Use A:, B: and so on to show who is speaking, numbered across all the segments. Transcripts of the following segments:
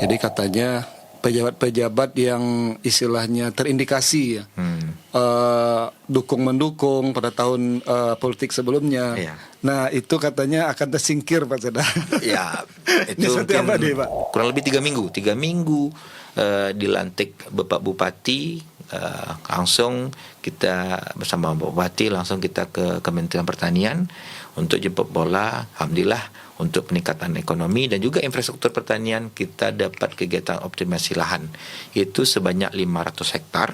A: Jadi katanya pejabat-pejabat yang istilahnya terindikasi ya, dukung-mendukung pada tahun politik sebelumnya.
B: Iya.
A: Nah itu katanya akan tersingkir Pak Seda.
B: Ya,
A: Ini
B: itu
A: seperti apa
B: mungkin
A: nih Pak?
B: kurang lebih 3 minggu dilantik Bapak Bupati. Langsung kita bersama Bapak Bupati langsung kita ke Kementerian Pertanian untuk jemput bola. Alhamdulillah untuk peningkatan ekonomi dan juga infrastruktur pertanian kita dapat kegiatan optimasi lahan itu sebanyak 500 hektar.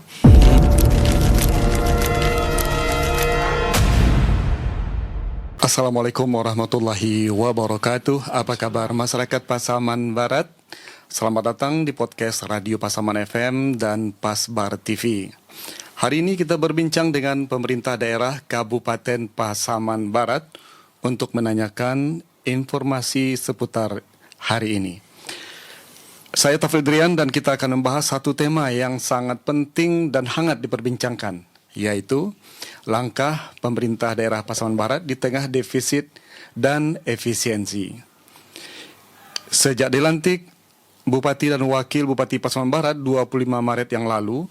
A: Assalamualaikum warahmatullahi wabarakatuh. Apa kabar masyarakat Pasaman Barat? Selamat datang di podcast Radio Pasaman FM dan Pasbar TV. Hari ini kita berbincang dengan pemerintah daerah Kabupaten Pasaman Barat untuk menanyakan informasi seputar hari ini. Saya Tafridrian dan kita akan membahas satu tema yang sangat penting dan hangat diperbincangkan, yaitu langkah pemerintah daerah Pasaman Barat di tengah defisit dan efisiensi. Sejak dilantik Bupati dan Wakil Bupati Pasaman Barat 25 Maret yang lalu,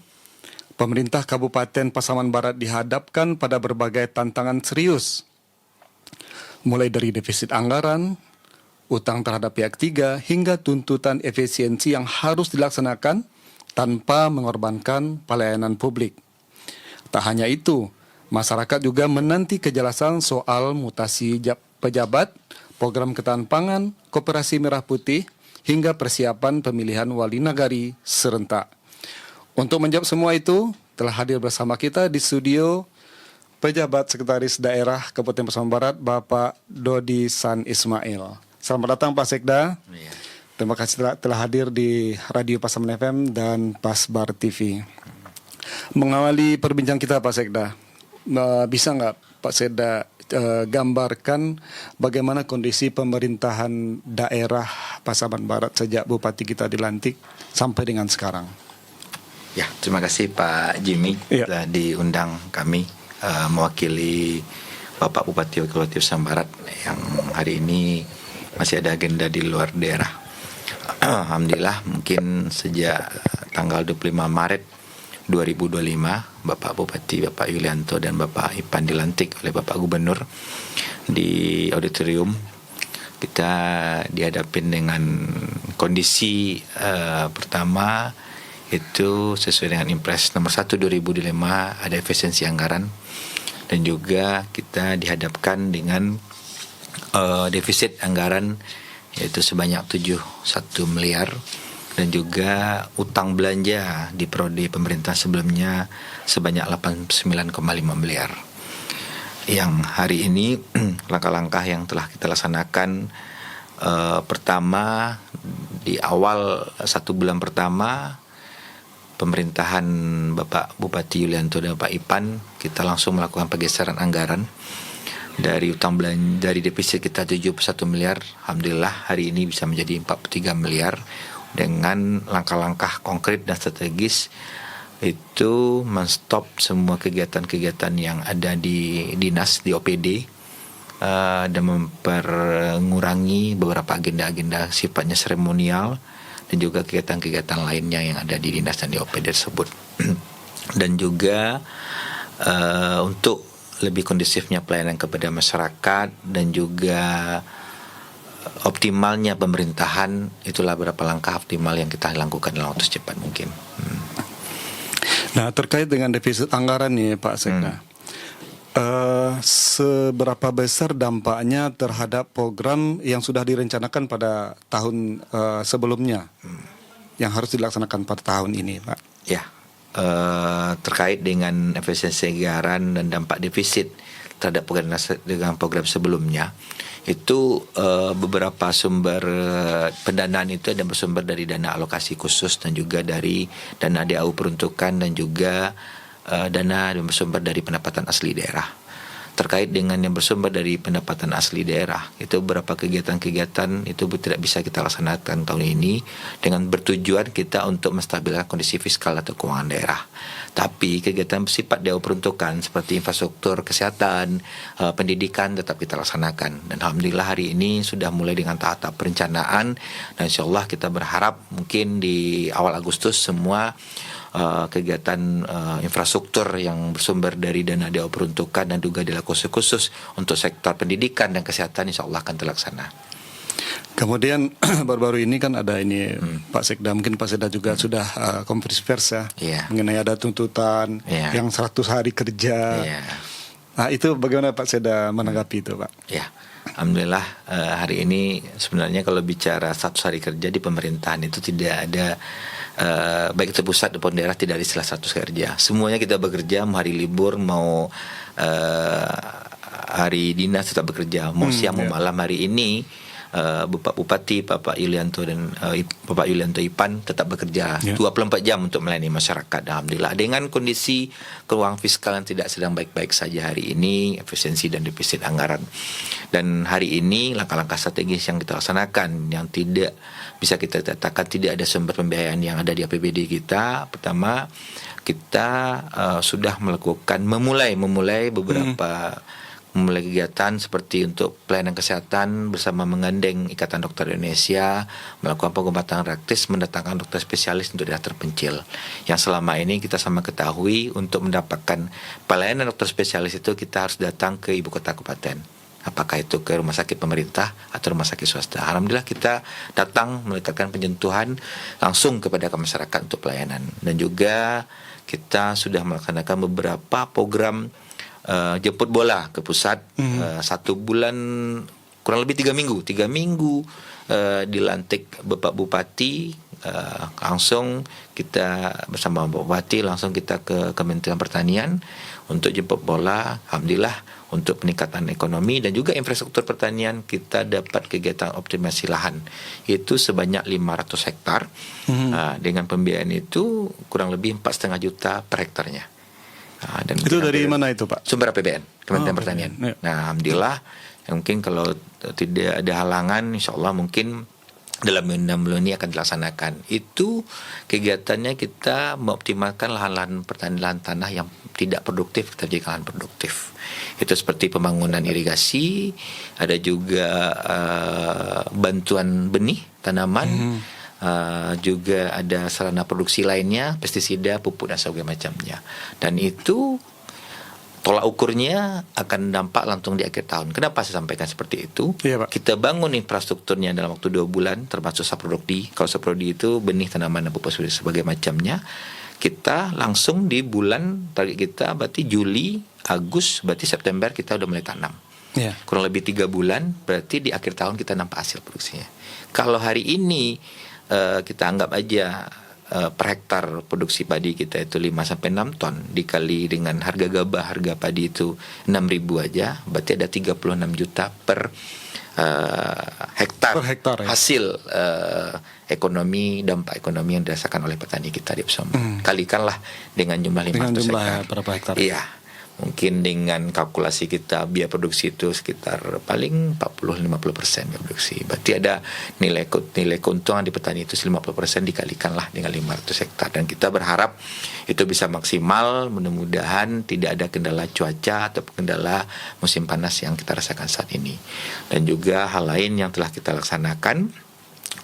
A: pemerintah Kabupaten Pasaman Barat dihadapkan pada berbagai tantangan serius, mulai dari defisit anggaran, utang terhadap pihak ketiga, hingga tuntutan efisiensi yang harus dilaksanakan tanpa mengorbankan pelayanan publik. Tak hanya itu, masyarakat juga menanti kejelasan soal mutasi pejabat, program ketahanan pangan, Koperasi Merah Putih, hingga persiapan pemilihan wali nagari serentak. Untuk menjawab semua itu, telah hadir bersama kita di studio Pejabat Sekretaris Daerah Kabupaten Pasaman Barat, Bapak Dodi San Ismail. Selamat datang Pak Sekda.
B: Ya.
A: Terima kasih telah hadir di Radio Pasaman FM dan Pasbar TV. Mengawali perbincangan kita Pak Sekda, bisa nggak Pak Sekda gambarkan bagaimana kondisi pemerintahan daerah Pasaman Barat sejak Bupati kita dilantik sampai dengan sekarang?
B: Ya, terima kasih Pak Jimmy telah diundang kami mewakili Bapak Bupati Wakil Bupati Pasaman Barat yang hari ini masih ada agenda di luar daerah. Alhamdulillah mungkin sejak tanggal 25 Maret 2025 Bapak Bupati Bapak Yulianto dan Bapak Ipan dilantik oleh Bapak Gubernur di auditorium. Kita dihadapin dengan kondisi pertama itu sesuai dengan Impres nomor 1 2025 ada efisiensi anggaran, dan juga kita dihadapkan dengan defisit anggaran yaitu sebanyak 71 miliar, dan juga utang belanja di periode pemerintah sebelumnya sebanyak 89,5 miliar. Yang hari ini langkah-langkah yang telah kita laksanakan, pertama di awal 1 bulan pertama pemerintahan Bapak Bupati Yulianto dan Bapak Ipan, kita langsung melakukan pergeseran anggaran dari utang belanja, dari defisit kita 71 miliar, alhamdulillah hari ini bisa menjadi 43 miliar dengan langkah-langkah konkret dan strategis itu menstop semua kegiatan-kegiatan yang ada di dinas, di OPD, dan mengurangi beberapa agenda-agenda sifatnya seremonial dan juga kegiatan-kegiatan lainnya yang ada di dinas dan di OPD tersebut. Dan juga untuk lebih kondusifnya pelayanan kepada masyarakat dan juga optimalnya pemerintahan, itulah beberapa langkah optimal yang kita lakukan dalam waktu secepat mungkin.
A: Nah, terkait dengan defisit anggaran nih Pak Sekda, seberapa besar dampaknya terhadap program yang sudah direncanakan pada tahun sebelumnya yang harus dilaksanakan pada tahun ini Pak?
B: Ya, terkait dengan efisiensi anggaran dan dampak defisit terhadap program sebelumnya, itu beberapa sumber pendanaan itu ada bersumber dari dana alokasi khusus dan juga dari dana DAU peruntukan dan juga dana yang bersumber dari pendapatan asli daerah. Terkait dengan yang bersumber dari pendapatan asli daerah, itu beberapa kegiatan-kegiatan itu tidak bisa kita laksanakan tahun ini dengan bertujuan kita untuk menstabilkan kondisi fiskal atau keuangan daerah. Tapi kegiatan bersifat DAO peruntukan seperti infrastruktur, kesehatan, pendidikan tetap kita laksanakan. Dan alhamdulillah hari ini sudah mulai dengan tahap perencanaan, dan insyaallah kita berharap mungkin di awal Agustus semua kegiatan infrastruktur yang bersumber dari dana DAO peruntukan dan juga dilakukan khusus untuk sektor pendidikan dan kesehatan insyaallah akan terlaksana.
A: Kemudian baru-baru ini kan ada ini Pak Sekda, mungkin Pak Sekda juga sudah konferensi pers ya, mengenai ada tuntutan yang 100 hari kerja. Nah itu bagaimana Pak Sekda menanggapi itu Pak?
B: Ya, alhamdulillah hari ini sebenarnya kalau bicara 100 hari kerja di pemerintahan itu tidak ada baik itu pusat maupun daerah tidak ada istilah 100 kerja. Semuanya kita bekerja, mau hari libur, mau hari dinas tetap bekerja, mau siang mau malam. Hari ini Bapak Bupati, Bapak Yulianto dan Bapak Yulianto Ipan tetap bekerja 24 jam untuk melayani masyarakat. Alhamdulillah dengan kondisi keuangan fiskal yang tidak sedang baik-baik saja hari ini, efisiensi dan defisit anggaran. Dan hari ini langkah-langkah strategis yang kita laksanakan yang tidak bisa kita katakan tidak ada sumber pembiayaan yang ada di APBD kita. Pertama, kita sudah memulai beberapa memulai kegiatan seperti untuk pelayanan kesehatan bersama menggandeng Ikatan Dokter Indonesia, melakukan pengobatan gratis, mendatangkan dokter spesialis untuk daerah terpencil. Yang selama ini kita sama ketahui untuk mendapatkan pelayanan dokter spesialis itu kita harus datang ke ibu kota kabupaten. Apakah itu ke rumah sakit pemerintah atau rumah sakit swasta. Alhamdulillah kita datang melakukan penyentuhan langsung kepada masyarakat untuk pelayanan. Dan juga kita sudah melaksanakan beberapa program jemput bola ke pusat. 1 bulan kurang lebih 3 minggu dilantik Bapak Bupati, langsung kita bersama Bapak Bupati langsung kita ke Kementerian Pertanian untuk jemput bola. Alhamdulillah untuk peningkatan ekonomi dan juga infrastruktur pertanian kita dapat kegiatan optimasi lahan itu sebanyak 500 hektar. Dengan pembiayaan itu kurang lebih 4,5 juta per hektarnya. Dan
A: itu dari mana itu Pak?
B: Sumber APBN Kementerian Pertanian. Nah, alhamdulillah mungkin kalau tidak ada halangan, insyaallah mungkin dalam 6 bulan ini akan dilaksanakan. Itu kegiatannya kita mengoptimalkan lahan-lahan pertanian, lahan tanah yang tidak produktif kita jadikan lahan produktif. Itu seperti pembangunan irigasi, ada juga bantuan benih tanaman. Juga ada sarana produksi lainnya, pestisida, pupuk dan sebagainya macamnya. Dan itu tolak ukurnya akan dampak langsung di akhir tahun. Kenapa saya sampaikan seperti itu? Pak. Kita bangun infrastrukturnya dalam waktu 2 bulan, termasuk saprodi. Kalau saprodi itu benih tanaman dan pupuk dan sebagainya macamnya. Kita langsung di bulan target kita berarti Juli, Agustus, berarti September kita udah mulai tanam. Kurang lebih 3 bulan, berarti di akhir tahun kita nampak hasil produksinya. Kalau hari ini kita anggap aja per hektar produksi padi kita itu 5-6 ton dikali dengan harga gabah, harga padi itu 6.000 aja, berarti ada 36 juta per hektar hasil ekonomi, dampak ekonomi yang dirasakan oleh petani kita di Pesoma. Kalikanlah dengan jumlah 500 hektar.
A: Berapa hektar?
B: Iya. Mungkin dengan kalkulasi kita biaya produksi itu sekitar paling 40-50% biaya produksi. Berarti ada nilai keuntungan di petani itu 50% dikalikanlah dengan 500 hektar. Dan kita berharap itu bisa maksimal, mudah-mudahan tidak ada kendala cuaca atau kendala musim panas yang kita rasakan saat ini. Dan juga hal lain yang telah kita laksanakan,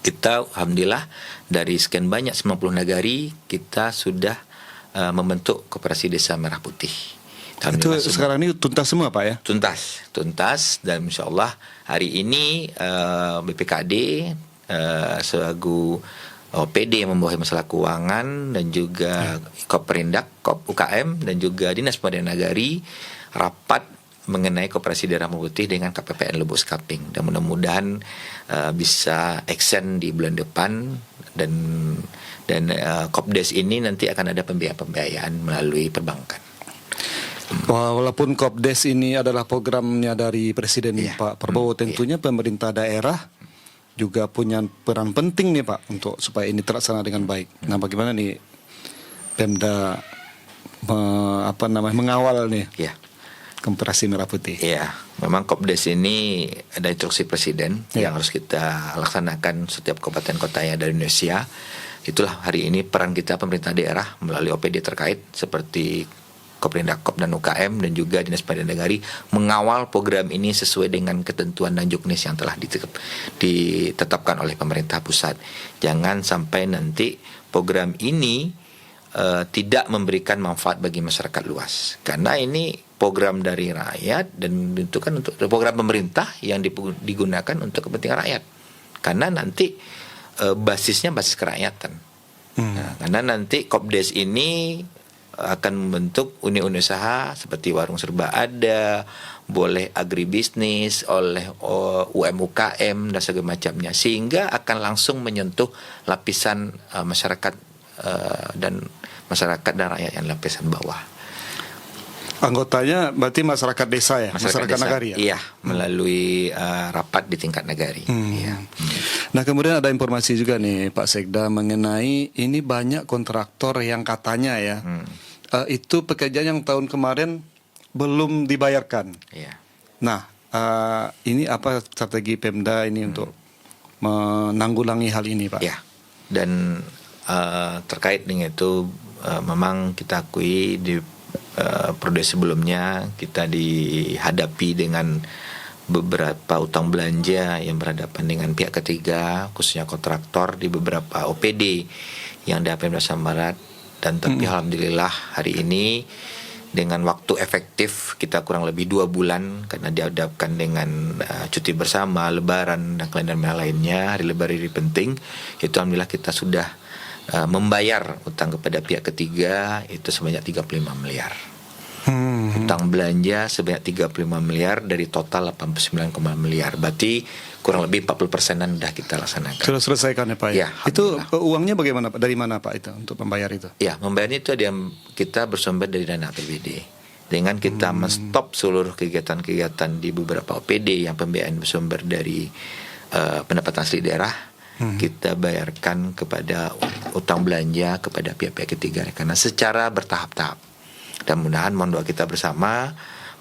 B: kita alhamdulillah dari sekian banyak 90 nagari kita sudah membentuk Koperasi Desa Merah Putih.
A: Itu sekarang ini tuntas semua Pak ya?
B: Tuntas dan insyaallah hari ini BPKD selaku OPD yang membawahi masalah keuangan dan juga Koperindak, Kop UKM dan juga Dinas Pemberdayaan Nagari rapat mengenai Koperasi Daerah Merah Putih dengan KPPN Lubuk Skaping, dan mudah-mudahan bisa action di bulan depan dan Kopdes ini nanti akan ada pembiayaan melalui perbankan.
A: Walaupun Kopdes ini adalah programnya dari Presiden Pak Prabowo, tentunya pemerintah daerah juga punya peran penting nih Pak untuk supaya ini terlaksana dengan baik. Nah, bagaimana nih Pemda mengawal nih Koperasi Merah Putih? Ya,
B: memang Kopdes ini ada instruksi Presiden yang harus kita laksanakan setiap kabupaten kotanya dari Indonesia. itulah hari ini peran kita pemerintah daerah melalui OPD terkait seperti Koprindak dan UKM dan juga Dinas Pendidikan Negari mengawal program ini sesuai dengan ketentuan dan juknis yang telah ditetapkan oleh pemerintah pusat. Jangan sampai nanti program ini tidak memberikan manfaat bagi masyarakat luas, karena ini program dari rakyat dan ditentukan untuk program pemerintah yang digunakan untuk kepentingan rakyat, karena nanti basisnya basis kerakyatan. Nah, karena nanti Kopdes ini akan membentuk unit-unit usaha seperti warung serba ada, boleh agribisnis, oleh UMKM dan segala macamnya, sehingga akan langsung menyentuh lapisan masyarakat dan rakyat yang lapisan bawah.
A: Anggotanya berarti masyarakat desa ya, masyarakat
B: desa,
A: nagari ya.
B: Iya, melalui rapat di tingkat nagari. Iya.
A: Nah, kemudian ada informasi juga nih Pak Sekda mengenai ini banyak kontraktor yang katanya ya itu pekerjaan yang tahun kemarin belum dibayarkan.
B: Iya.
A: Nah, ini apa strategi Pemda ini untuk menanggulangi hal ini, Pak?
B: Ya, dan terkait dengan itu memang kita akui di periode sebelumnya kita dihadapi dengan beberapa utang belanja yang berhadapan dengan pihak ketiga, khususnya kontraktor di beberapa OPD yang di Pemda Sambarat. Dan tapi alhamdulillah hari ini dengan waktu efektif kita kurang lebih 2 bulan karena dihadapkan dengan cuti bersama, lebaran dan kalender lainnya, hari lebaran ini penting, itu alhamdulillah kita sudah membayar utang kepada pihak ketiga itu sebanyak 35 miliar. Utang belanja sebanyak 35 miliar dari total 89 miliar. Berarti kurang lebih 40%-an sudah kita laksanakan.
A: Sudah selesaikan ya Pak?
B: Ya,
A: itu uangnya bagaimana Pak? Dari mana Pak itu untuk membayar itu?
B: Ya, membayarnya itu ada yang kita bersumber dari dana APBD. Dengan kita menstop seluruh kegiatan-kegiatan di beberapa OPD yang pembiayaan bersumber dari pendapatan asli daerah, kita bayarkan kepada utang belanja kepada pihak-pihak ketiga karena secara bertahap-tahap. Dan mudah-mudahan mohon doa kita bersama,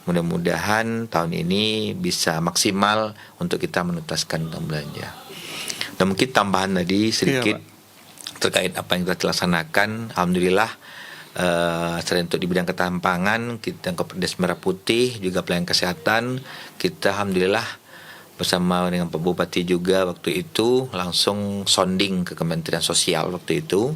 B: mudah-mudahan tahun ini bisa maksimal untuk kita menuntaskan utang belanja. Dan mungkin tambahan tadi sedikit terkait apa yang kita laksanakan, alhamdulillah selain untuk di bidang ketahanan pangan, kita Kopdes Merah Putih juga pelayanan kesehatan, kita alhamdulillah bersama dengan Pak Bupati juga waktu itu langsung sounding ke Kementerian Sosial waktu itu.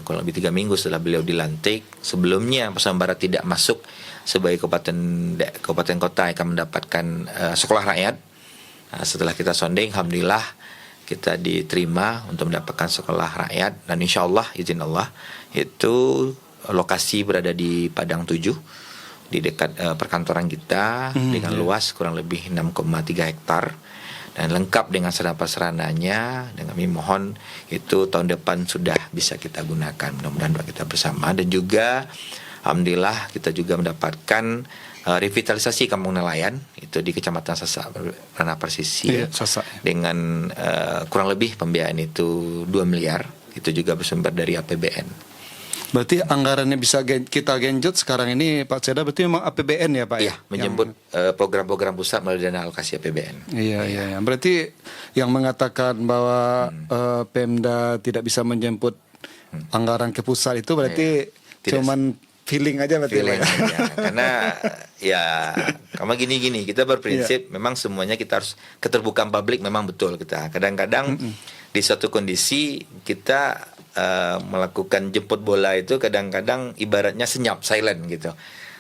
B: Kurang lebih 3 minggu setelah beliau dilantik. Sebelumnya Pasaman Barat tidak masuk sebagai kabupaten kota yang akan mendapatkan sekolah rakyat. Setelah kita sounding, alhamdulillah kita diterima untuk mendapatkan sekolah rakyat, dan insya Allah izin Allah itu lokasi berada di Padang 7 di dekat perkantoran kita dengan luas kurang lebih 6,3 hektar dan lengkap dengan sarana-prasarananya. Dan kami mohon itu tahun depan sudah bisa kita gunakan, mudah-mudahan doa kita bersama. Dan juga alhamdulillah kita juga mendapatkan revitalisasi kampung nelayan itu di Kecamatan Sasak Ranah Persisi dengan kurang lebih pembiayaan itu 2 miliar, itu juga bersumber dari APBN.
A: Berarti anggarannya bisa kita genjot sekarang ini Pak Sekda, berarti memang APBN ya Pak?
B: Iya, menjemput program-program pusat melalui dana alokasi APBN.
A: Iya. Berarti yang mengatakan bahwa Pemda tidak bisa menjemput anggaran ke pusat itu berarti cuman feeling aja berarti.
B: Feeling aja. Karena ya karena gini kita berprinsip memang semuanya kita harus keterbukaan publik, memang betul kita. Kadang-kadang di suatu kondisi kita melakukan jemput bola itu kadang-kadang ibaratnya senyap, silent gitu.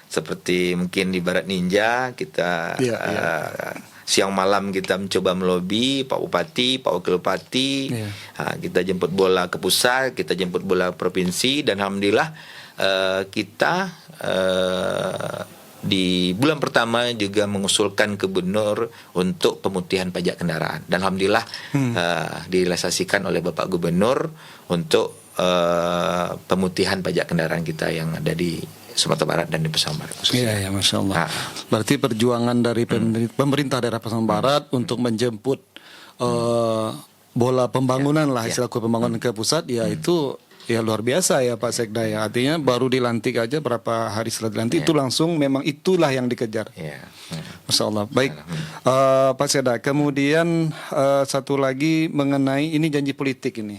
B: Seperti mungkin ibarat ninja kita siang malam kita mencoba melobi Pak Bupati, Pak Wakil Bupati, kita jemput bola ke pusat, kita jemput bola provinsi, dan alhamdulillah kita di bulan pertama juga mengusulkan gubernur untuk pemutihan pajak kendaraan, dan alhamdulillah direalisasikan oleh Bapak Gubernur untuk pemutihan pajak kendaraan kita yang ada di Sumatera Barat dan di Pasaman Barat.
A: Iya, Masya Allah. Berarti perjuangan dari pemerintah daerah Pasaman Barat untuk menjemput bola pembangunan selaku pembangunan ke pusat, itu ya luar biasa ya Pak Sekda ya. Artinya baru dilantik aja berapa hari setelah dilantik itu langsung memang itulah yang dikejar. Masya Allah. Baik, Pak Seda. Kemudian satu lagi mengenai ini janji politik ini.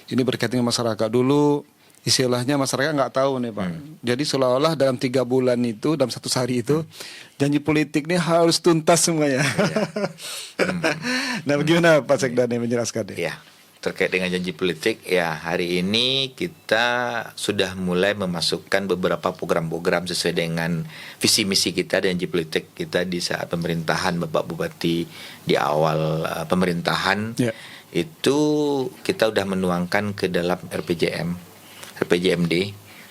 A: Ini berkaitan dengan masyarakat. Dulu istilahnya masyarakat nggak tahu nih Pak. Jadi seolah-olah dalam 3 bulan itu, dalam 1 hari itu, janji politik ini harus tuntas semuanya. Nah, bagaimana Pak Sekda nih menjelaskan?
B: Ya, terkait dengan janji politik, ya hari ini kita sudah mulai memasukkan beberapa program-program sesuai dengan visi misi kita dan janji politik kita di saat pemerintahan Bapak Bupati di awal pemerintahan. Itu kita sudah menuangkan ke dalam RPJMD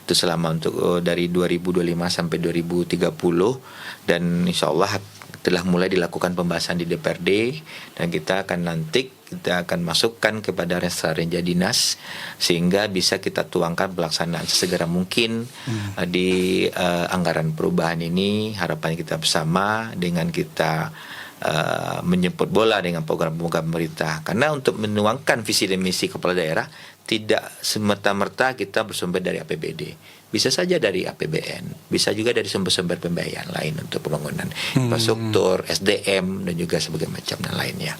B: itu selama untuk dari 2025 sampai 2030, dan insya Allah telah mulai dilakukan pembahasan di DPRD, dan kita akan masukkan kepada Renja Dinas sehingga bisa kita tuangkan pelaksanaan sesegera mungkin di anggaran perubahan ini. Harapan kita bersama dengan kita menjemput bola dengan program-program pemerintah, karena untuk menuangkan visi dan misi kepala daerah tidak semerta-merta kita bersumber dari APBD, bisa saja dari APBN, bisa juga dari sumber-sumber pembiayaan lain untuk pembangunan infrastruktur, SDM dan juga sebagainya macam dan lainnya.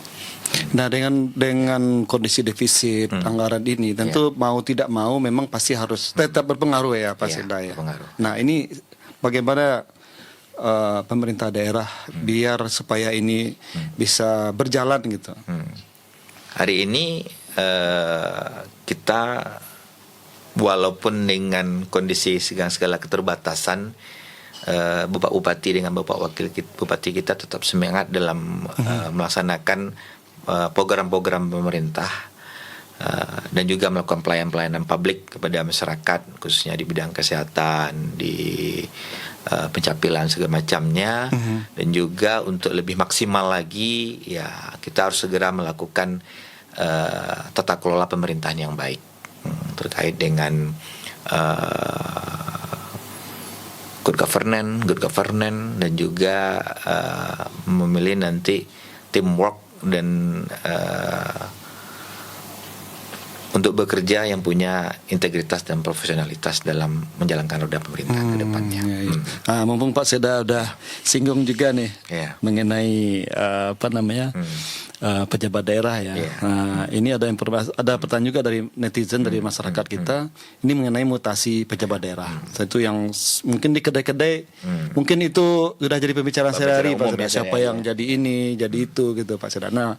A: Nah, dengan kondisi defisit anggaran ini tentu mau tidak mau memang pasti harus tetap berpengaruh ya Pak Seda ya. Nah, ini bagaimana pemerintah daerah biar supaya ini bisa berjalan gitu.
B: Hari ini kita walaupun dengan kondisi segala keterbatasan, Bapak Bupati dengan Bapak Wakil Bupati kita tetap semangat dalam melaksanakan program-program pemerintah dan juga melakukan pelayanan publik kepada masyarakat, khususnya di bidang kesehatan, di pencapilan segala macamnya, dan juga untuk lebih maksimal lagi ya kita harus segera melakukan tata kelola pemerintahan yang baik terkait dengan good governance dan juga memilih nanti teamwork dan untuk bekerja yang punya integritas dan profesionalitas dalam menjalankan roda pemerintahan ke depannya.
A: Mumpung Pak Seda udah singgung juga nih mengenai pejabat daerah ya. Ini ada informasi, ada pertanyaan juga dari netizen, dari masyarakat kita. Ini mengenai mutasi pejabat daerah. Itu yang mungkin di kedai-kedai mungkin itu sudah jadi pembicaraan sehari-hari Pak Seda. Siapa yang jadi ini, jadi itu gitu Pak Seda. Nah,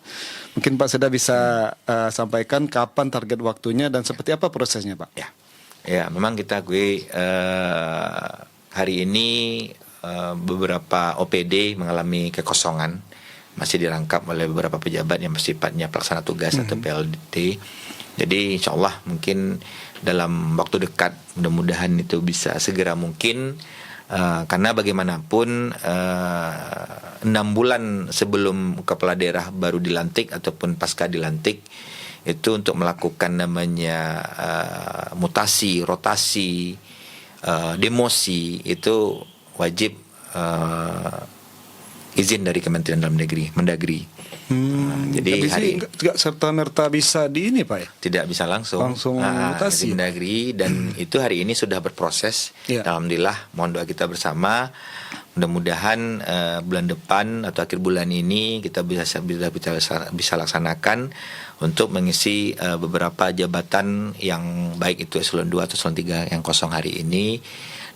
A: mungkin Pak Seda bisa sampaikan kapan target waktunya dan seperti apa prosesnya Pak?
B: Ya, memang kita hari ini beberapa OPD mengalami kekosongan, masih dirangkap oleh beberapa pejabat yang bersifatnya pelaksana tugas atau PLT. Jadi insya Allah mungkin dalam waktu dekat mudah-mudahan itu bisa segera mungkin, karena bagaimanapun 6 bulan sebelum kepala daerah baru dilantik ataupun pasca dilantik itu untuk melakukan namanya mutasi, rotasi, demosi itu wajib izin dari Kementerian Dalam Negeri, Mendagri. Jadi hari
A: tidak serta merta bisa di ini Pak ya?
B: Tidak bisa langsung
A: mutasi
B: Mendagri, dan itu hari ini sudah berproses. Alhamdulillah, mohon doa kita bersama. Mudah-mudahan bulan depan atau akhir bulan ini kita bisa laksanakan untuk mengisi beberapa jabatan yang baik itu eselon 2 atau eselon 3 yang kosong hari ini,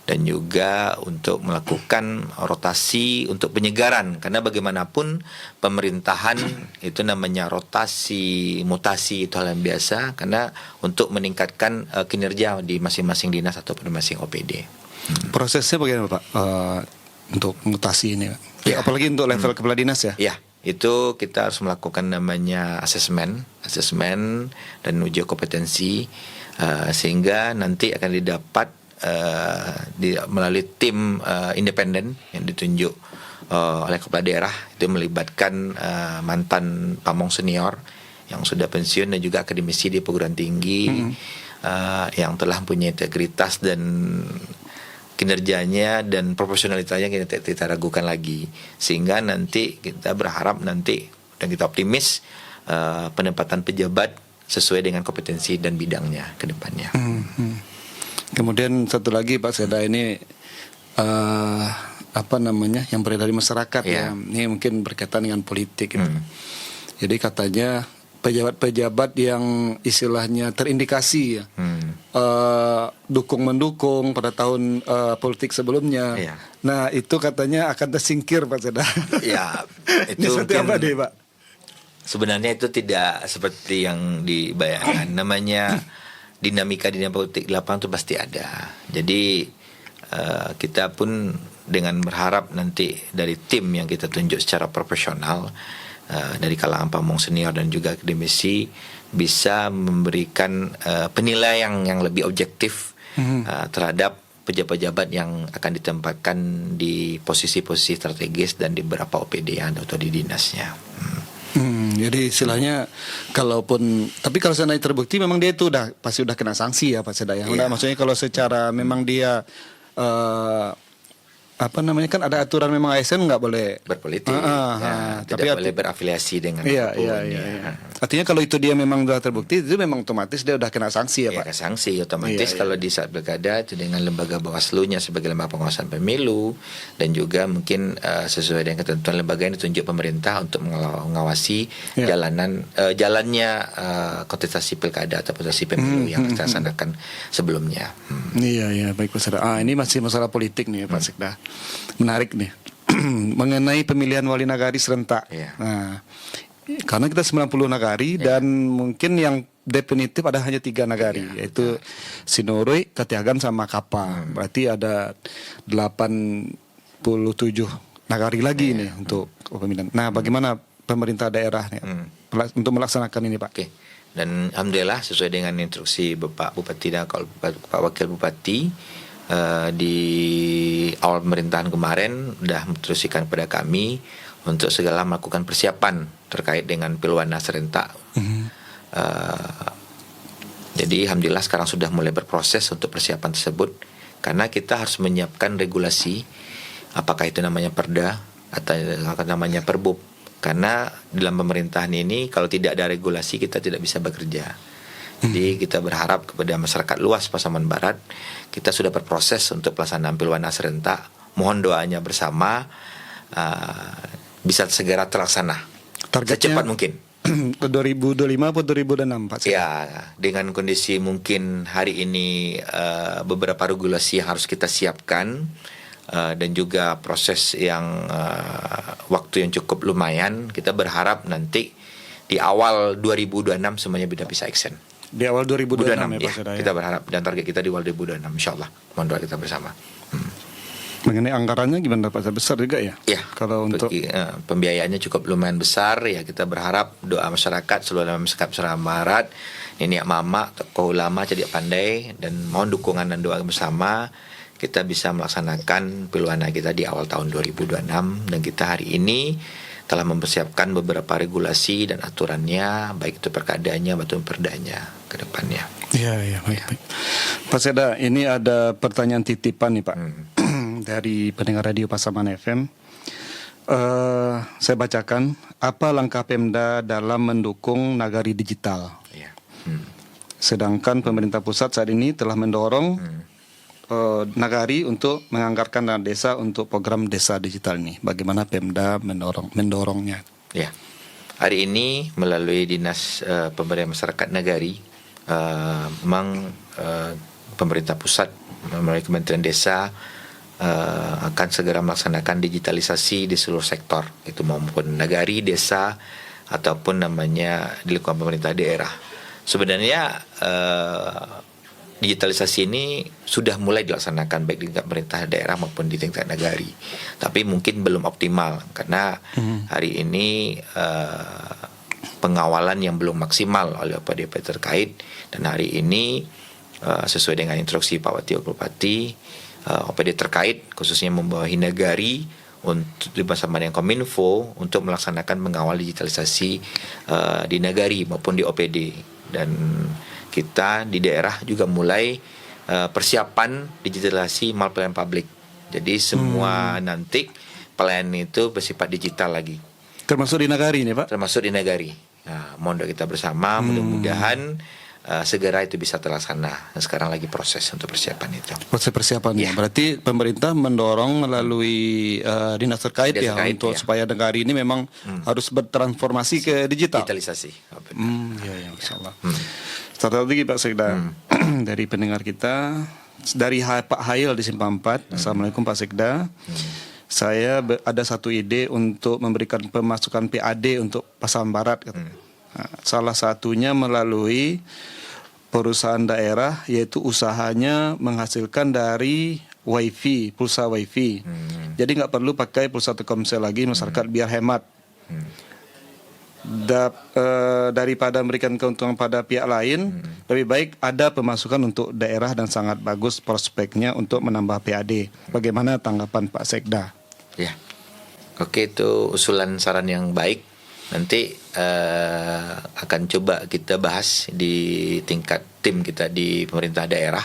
B: dan juga untuk melakukan rotasi untuk penyegaran, karena bagaimanapun pemerintahan itu namanya rotasi, mutasi itu hal yang biasa, karena untuk meningkatkan kinerja di masing-masing dinas ataupun masing OPD.
A: Prosesnya bagaimana Pak untuk mutasi ini? Apalagi untuk level kepala dinas ya?
B: Ya, itu kita harus melakukan namanya asesmen dan uji kompetensi, sehingga nanti akan didapat melalui tim independen yang ditunjuk oleh kepala daerah, itu melibatkan mantan pamong senior yang sudah pensiun dan juga akademisi di perguruan tinggi yang telah punya integritas dan kinerjanya dan profesionalitasnya kita tidak ragukan lagi, sehingga nanti kita berharap nanti dan kita optimis penempatan pejabat sesuai dengan kompetensi dan bidangnya ke depannya.
A: Kemudian satu lagi Pak Seda, ini apa namanya yang beredar di masyarakat ya.
B: Iya.
A: Ini mungkin berkaitan dengan politik gitu. Jadi katanya pejabat-pejabat yang istilahnya terindikasi ya dukung mendukung pada tahun politik sebelumnya.
B: Iya.
A: Nah itu katanya akan tersingkir Pak Seda.
B: Ya,
A: Ini
B: itu
A: seperti apa
B: mungkin
A: deh Pak?
B: sebenarnya itu tidak seperti yang dibayangkan. Namanya dinamika politik di lapangan itu pasti ada. Jadi kita pun dengan berharap nanti dari tim yang kita tunjuk secara profesional dari kalangan pamong senior dan juga akademisi bisa memberikan penilaian yang lebih objektif terhadap pejabat-pejabat yang akan ditempatkan di posisi-posisi strategis dan di beberapa OPD atau di dinasnya.
A: Jadi istilahnya kalaupun tapi kalau seandainya terbukti memang dia itu pasti udah kena sanksi ya Pak Seda ya.
B: Iya.
A: Maksudnya kalau secara memang dia apa namanya kan ada aturan memang ASN nggak boleh
B: Berpolitik,
A: tapi
B: tidak boleh berafiliasi dengan
A: iya.
B: apapun.
A: Artinya kalau itu dia memang sudah terbukti itu memang otomatis dia udah kena sanksi ya
B: Ya,
A: Pak.
B: sanksi otomatis
A: Iya.
B: kalau di saat pilkada itu dengan lembaga Bawaslu-nya sebagai lembaga pengawasan pemilu dan juga mungkin sesuai dengan ketentuan lembaga yang ditunjuk pemerintah untuk mengawasi
A: Iya.
B: jalannya kontestasi pilkada atau kontestasi pemilu yang kita laksanakan sebelumnya.
A: Iya baik Pak Seda. Ini masih masalah politik nih Pak Sekda. Menarik nih mengenai pemilihan wali nagari serentak.
B: Iya.
A: Nah, karena kita 90 nagari dan mungkin yang definitif ada hanya 3 nagari yaitu Sinoroy, Katiagan sama Kapa. Berarti ada 87 nagari lagi nih untuk pemilihan. Nah, bagaimana pemerintah daerah nih untuk melaksanakan ini Pak?
B: Oke. Dan alhamdulillah sesuai dengan instruksi Bapak Bupati dan Pak Wakil Bupati di awal pemerintahan kemarin sudah menginstruksikan kepada kami untuk segala melakukan persiapan terkait dengan pilwana serentak. Jadi alhamdulillah sekarang sudah mulai berproses untuk persiapan tersebut karena kita harus menyiapkan regulasi apakah itu namanya perda atau namanya perbub. Karena dalam pemerintahan ini kalau tidak ada regulasi kita tidak bisa bekerja. Jadi kita berharap kepada masyarakat luas Pasaman Barat kita sudah berproses untuk pelaksanaan pilwana serentak. Mohon doanya bersama bisa segera terlaksana secepat mungkin.
A: 2025 atau 2026 Pak?
B: Ya, dengan kondisi mungkin hari ini beberapa regulasi yang harus kita siapkan dan juga proses yang waktu yang cukup lumayan, kita berharap nanti di awal 2026 semuanya bisa action.
A: Di awal 2026 ya Pak Seda.
B: Kita berharap dan target kita di awal 2026 insyaallah. Mohon doa kita bersama.
A: Mengenai anggarannya gimana Pak? Besar juga ya?
B: Ya,
A: kalau untuk
B: pembiayaannya cukup lumayan besar ya, kita berharap doa masyarakat seluruh masyarakat Pasaman Barat, nenek mama, tokoh ulama, cerdik pandai dan mohon dukungan dan doa bersama kita bisa melaksanakan pilwana kita di awal tahun 2026 dan kita hari ini telah mempersiapkan beberapa regulasi dan aturannya baik itu perkadanya maupun perdanya ke depannya.
A: Iya, baik. Pak Seda, ini ada pertanyaan titipan nih Pak. Dari pendengar radio Pasaman FM. Saya bacakan, apa langkah Pemda dalam mendukung nagari digital?
B: Ya.
A: Sedangkan pemerintah pusat saat ini telah mendorong nagari untuk menganggarkan dana desa untuk program desa digital ini. Bagaimana Pemda mendorongnya?
B: Ya. Hari ini melalui Dinas Pemberdayaan Masyarakat Nagari, memang pemerintah pusat melalui Kementerian Desa akan segera melaksanakan digitalisasi di seluruh sektor, itu maupun nagari, desa ataupun namanya di lingkungan pemerintah daerah. Sebenarnya digitalisasi ini sudah mulai dilaksanakan baik di tingkat pemerintah daerah maupun di tingkat nagari, tapi mungkin belum optimal karena hari ini pengawalan yang belum maksimal oleh OPD terkait, dan hari ini sesuai dengan instruksi Pak Wakil Bupati, OPD terkait khususnya membawahi nagari untuk bersama dengan Kominfo untuk melaksanakan mengawal digitalisasi di nagari maupun di OPD, dan kita di daerah juga mulai persiapan digitalisasi mal pelayanan publik. Jadi semua nanti pelayanan itu bersifat digital lagi.
A: Termasuk di nagari ini Pak?
B: Termasuk di nagari. Nah, mohon doa kita bersama, mudah-mudahan segera itu bisa terlaksana. Dan sekarang lagi proses untuk persiapan itu.
A: Proses persiapannya. Berarti pemerintah mendorong melalui dinas terkait ya untuk supaya negara ini memang harus bertransformasi ke digital.
B: Digitalisasi.
A: Ya, insyaallah. Satu lagi Pak Sekda dari pendengar kita dari Pak Hail di Simpang 4. Assalamualaikum Pak Sekda. Saya ada satu ide untuk memberikan pemasukan PAD untuk Pasaman Barat. Nah, salah satunya melalui perusahaan daerah, yaitu usahanya menghasilkan dari wifi, pulsa wifi. Jadi nggak perlu pakai pulsa Telkomsel lagi, masyarakat biar hemat. Daripada memberikan keuntungan pada pihak lain, lebih baik ada pemasukan untuk daerah dan sangat bagus prospeknya untuk menambah PAD. Bagaimana tanggapan Pak Sekda?
B: Ya, oke, itu usulan saran yang baik. Nanti akan coba kita bahas di tingkat tim kita di pemerintah daerah,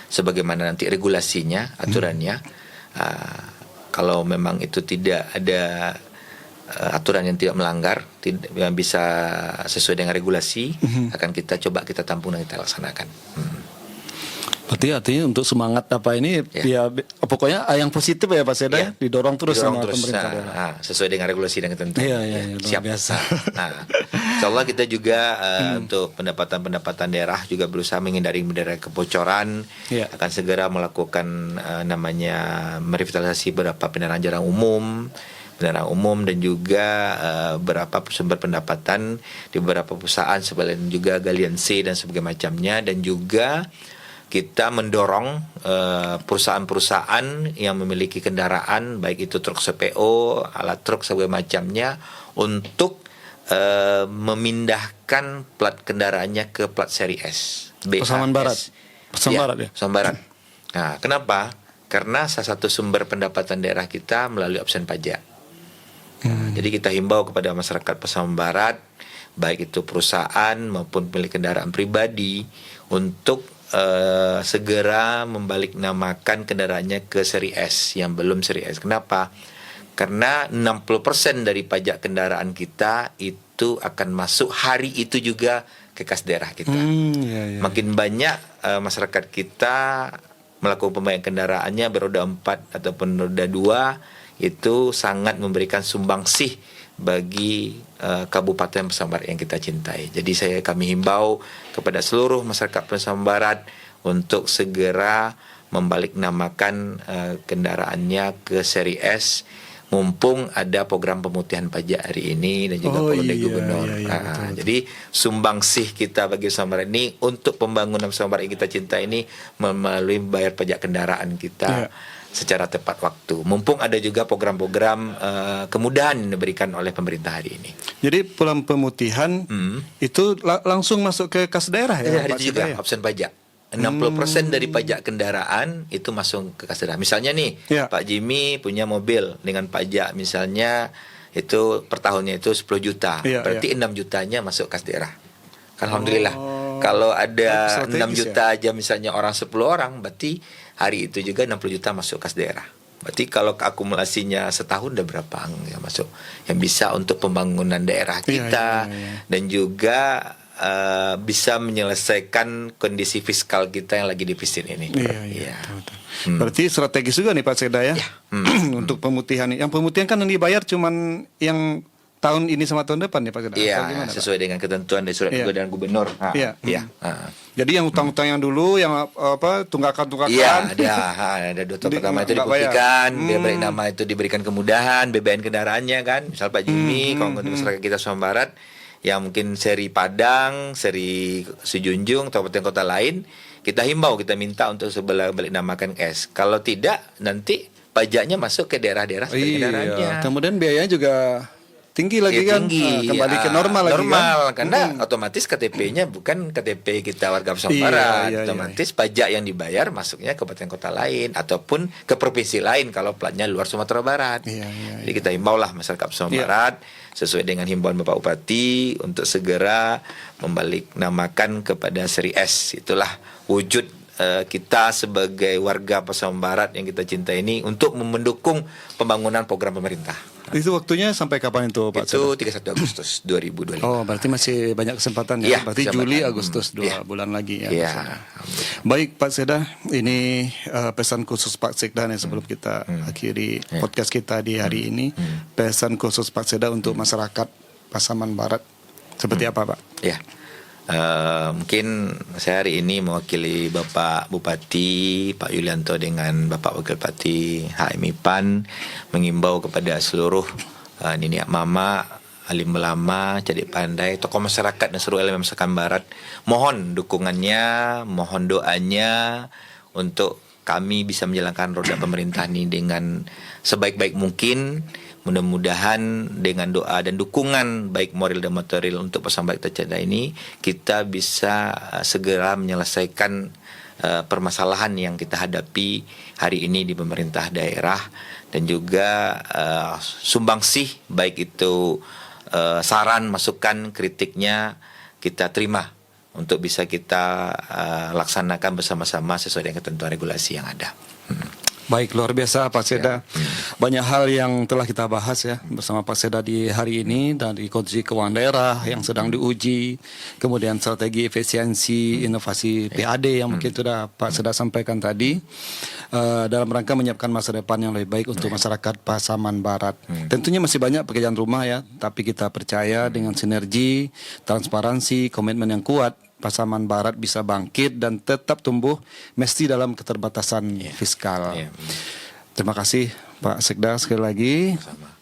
B: sebagaimana nanti regulasinya, aturannya. Kalau memang itu tidak ada aturan yang tidak melanggar, yang bisa sesuai dengan regulasi, akan kita coba kita tampung dan kita laksanakan.
A: Berarti artinya untuk semangat apa ini ya pokoknya yang positif ya Pak Sekda, didorong terus sama pemerintah daerah.
B: Sesuai dengan regulasi dan ketentuan.
A: Iya,
B: siap.
A: Biasa.
B: Insyaallah kita juga untuk pendapatan daerah juga berusaha menghindari kebocoran. Akan segera melakukan namanya merevitalisasi beberapa kendaraan umum dan juga beberapa sumber pendapatan di beberapa perusahaan selain juga galian C dan sebagainya macamnya, dan juga kita mendorong perusahaan-perusahaan yang memiliki kendaraan baik itu truk CPO, alat truk sebagainya macamnya untuk memindahkan plat kendaraannya ke plat seri S.
A: Pasaman Barat. Pasaman Barat.
B: Nah, kenapa? Karena salah satu sumber pendapatan daerah kita melalui absen pajak. Jadi kita himbau kepada masyarakat Pasaman Barat, baik itu perusahaan maupun pemilik kendaraan pribadi, untuk segera membalik namakan kendaraannya ke seri S yang belum seri S. Kenapa? Karena 60% dari pajak kendaraan kita itu akan masuk hari itu juga ke kas daerah kita. Makin banyak masyarakat kita melakukan pembayaran kendaraannya beroda 4 ataupun roda 2, itu sangat memberikan sumbangsih bagi Kabupaten Pasaman Barat yang kita cintai. Jadi kami himbau kepada seluruh masyarakat Pasaman Barat untuk segera membalik namakan kendaraannya ke seri S, mumpung ada program pemutihan pajak hari ini dan juga Polda Gubernur. Jadi sumbangsih kita bagi Pasaman Barat ini untuk pembangunan Pasaman Barat yang kita cintai ini melalui bayar pajak kendaraan kita secara tepat waktu. Mumpung ada juga program-program kemudahan yang diberikan oleh pemerintah hari ini.
A: Jadi pulang pemutihan itu langsung masuk ke kas daerah ya?
B: Hari itu juga absen pajak. 60% dari pajak kendaraan itu masuk ke kas daerah. Misalnya nih, Pak Jimmy punya mobil dengan pajak misalnya itu per tahunnya itu 10 juta. Berarti 6 jutanya masuk kas daerah. Alhamdulillah. Kalau ada 6 juta aja misalnya orang 10 orang, berarti hari itu juga 60 juta masuk kas daerah. Berarti kalau akumulasinya setahun udah berapa yang masuk, yang bisa untuk pembangunan daerah kita dan juga bisa menyelesaikan kondisi fiskal kita yang lagi defisit ini.
A: Betul. Berarti strategis juga nih Pak Sekda ya, untuk pemutihan. Yang pemutihan kan yang dibayar cuman yang tahun ini sama tahun depan ya Pak Sekda?
B: Iya, sesuai dengan ketentuan dari surat edaran gubernur.
A: Jadi yang utang-utang yang dulu, yang tunggakan-tunggakan.
B: Ada 2 tahun pertama itu dibuktikan, biar balik nama itu diberikan kemudahan, BBN kendaraannya kan. Misal Pak Jimmy, kalau untuk masyarakat kita Pasaman Barat, yang mungkin seri Padang, seri Sejunjung, kabupaten kota lain, kita himbau, kita minta untuk sebelah balik namakan S. Kalau tidak, nanti pajaknya masuk ke daerah-daerah kendaraannya.
A: Kemudian biayanya juga tinggi lagi kan, kembali ke normal lagi kan?
B: Karena otomatis KTP-nya bukan KTP kita warga Pasaman Barat, otomatis pajak yang dibayar masuknya ke kabupaten kota lain ataupun ke provinsi lain kalau platnya luar Sumatera Barat. Jadi kita himbau lah masyarakat Pasaman Barat sesuai dengan himbauan Bapak Bupati untuk segera membalik namakan kepada seri S. Itulah wujud kita sebagai warga Pasaman Barat yang kita cintai ini untuk mendukung pembangunan program pemerintah.
A: Itu waktunya sampai kapan itu Pak
B: Itu
A: Seda?
B: 31 Agustus 2025.
A: Oh, berarti masih banyak kesempatan
B: Iya,
A: ya. Berarti
B: kesempatan.
A: Juli, Agustus 2
B: Iya.
A: bulan lagi ya.
B: Iya.
A: Pak Seda. Baik Pak Seda, ini pesan khusus Pak Sekda nih sebelum kita akhiri podcast kita di hari ini. Pesan khusus Pak Seda untuk masyarakat Pasaman Barat seperti apa Pak?
B: Ya, mungkin saya hari ini mewakili Bapak Bupati Pak Yulianto dengan Bapak Wakil Bupati HMI PAN mengimbau kepada seluruh niniak mama, alim ulama, cadik pandai, tokoh masyarakat dan seluruh elemen masyarakat Barat, mohon dukungannya, mohon doanya untuk kami bisa menjalankan roda pemerintahan ini dengan sebaik-baik mungkin. Mudah-mudahan dengan doa dan dukungan baik moral dan material untuk Pasaman Barat terceda ini, kita bisa segera menyelesaikan permasalahan yang kita hadapi hari ini di pemerintah daerah, dan juga sumbangsih baik itu saran, masukan, kritiknya kita terima untuk bisa kita laksanakan bersama-sama sesuai dengan ketentuan regulasi yang ada.
A: Baik, luar biasa Pak Seda. Banyak hal yang telah kita bahas ya bersama Pak Seda di hari ini, dari kondisi keuangan daerah yang sedang diuji, kemudian strategi efisiensi inovasi PAD yang mungkin sudah Pak Seda sampaikan tadi, dalam rangka menyiapkan masa depan yang lebih baik untuk masyarakat Pasaman Barat. Tentunya masih banyak pekerjaan rumah ya, tapi kita percaya dengan sinergi, transparansi, komitmen yang kuat, Pasaman Barat bisa bangkit dan tetap tumbuh meski dalam keterbatasan fiskal. Terima kasih Pak Sekda sekali lagi.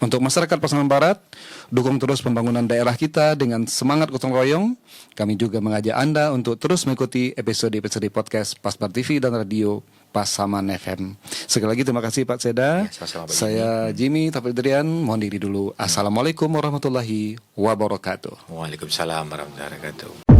A: Untuk masyarakat Pasaman Barat, dukung terus pembangunan daerah kita dengan semangat gotong royong. Kami juga mengajak Anda untuk terus mengikuti episode-episode podcast Pasbar TV dan Radio Pasaman FM. Sekali lagi terima kasih Pak Sekda. Saya Jimmy Tapildrian, mohon diri dulu. Assalamualaikum warahmatullahi wabarakatuh.
B: Waalaikumsalam warahmatullahi wabarakatuh.